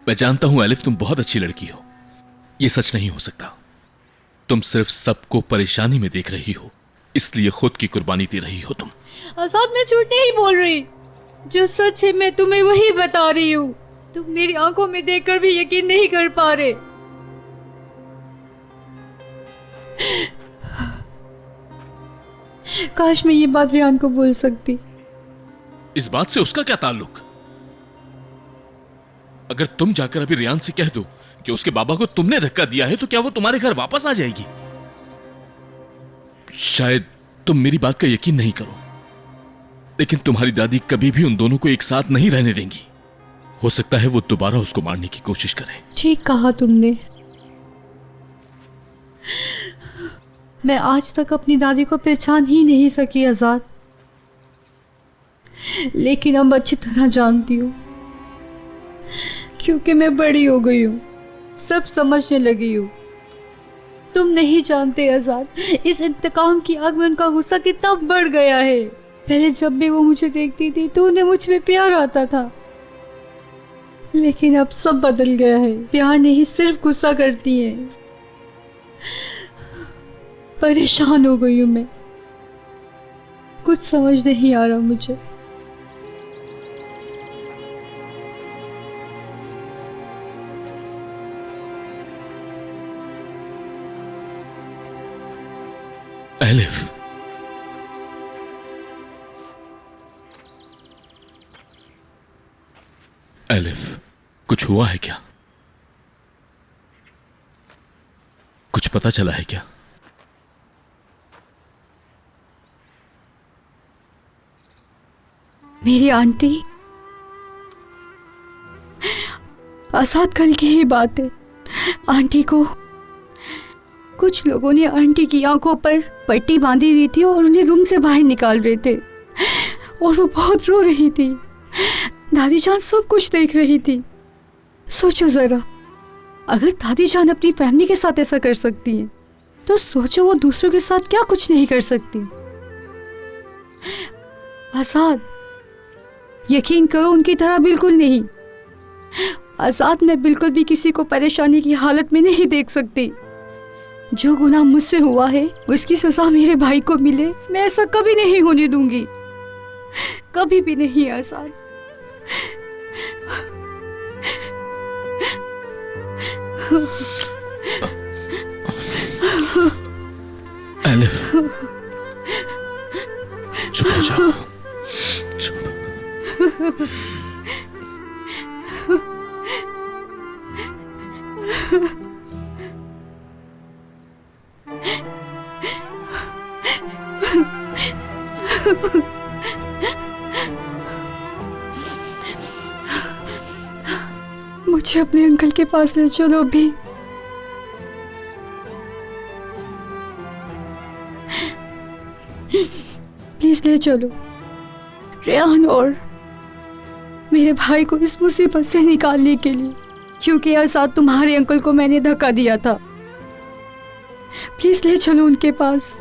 मैं जानता हूं एलिफ, तुम बहुत अच्छी लड़की हो। यह सच नहीं हो सकता। तुम सिर्फ सबको परेशानी में देख रही हो, इसलिए खुद की कुर्बानी दे रही हो तुम। आजाद, मैं झूठ नहीं बोल रही। जो सच है मैं तुम्हें वही बता रही हूँ। तुम मेरी आंखों में देखकर भी यकीन नहीं कर पा रहे। काश मैं ये बात रियान को बोल सकती। इस बात से उसका क्या ताल्लुक? अगर तुम जाकर अभी रियान से कह दो कि उसके बाबा को तुमने धक्का दिया है, तो क्या वो तुम्हारे घर वापस आ जाएगी? शायद तुम मेरी बात का यकीन नहीं करो, लेकिन तुम्हारी दादी कभी भी उन दोनों को एक साथ नहीं रहने देंगी। हो सकता है वो दोबारा उसको मारने की कोशिश करें। ठीक कहा तुमने। मैं आज तक अपनी दादी को पहचान ही नहीं सकी आजाद, लेकिन अब अच्छी तरह जानती हूँ, क्योंकि मैं बड़ी हो गई हूँ, सब समझने लगी हूँ। तुम नहीं जानते आजाद, इस इंतकाम की आग में उनका गुस्सा कितना बढ़ गया है। पहले जब भी वो मुझे देखती थी तो उन्हें मुझ में प्यार आता था, लेकिन अब सब बदल गया है। प्यार नहीं, सिर्फ गुस्सा करती है। परेशान हो गई हूँ मैं, कुछ समझ नहीं आ रहा मुझे। एलिफ, एलिफ, कुछ हुआ है क्या? कुछ पता चला है क्या? मेरी आंटी, आजाद कल की ही बात है। आंटी को कुछ लोगों ने आंटी की आंखों पर पट्टी बांधी हुई थी और उन्हें रूम से बाहर निकाल रहे थे, और वो बहुत रो रही थी। दादी जान सब कुछ देख रही थी। सोचो जरा, अगर दादी जान अपनी फैमिली के साथ ऐसा कर सकती है, तो सोचो वो दूसरों के साथ क्या कुछ नहीं कर सकती। आजाद, यकीन करो, उनकी तरह बिल्कुल नहीं। आजाद, मैं बिल्कुल भी किसी को परेशानी की हालत में नहीं देख सकती। जो गुनाह मुझसे हुआ है उसकी सजा मेरे भाई को मिले, मैं ऐसा कभी नहीं होने दूंगी, कभी भी नहीं। आजाद, एलिफ, चुप हो जाओ, चुप। मुझे अपने अंकल के पास ले चलो अभी। प्लीज ले चलो रेहान और मेरे भाई को इस मुसीबत से निकालने के लिए, क्योंकि आजाद तुम्हारे अंकल को मैंने धक्का दिया था। प्लीज ले चलो उनके पास।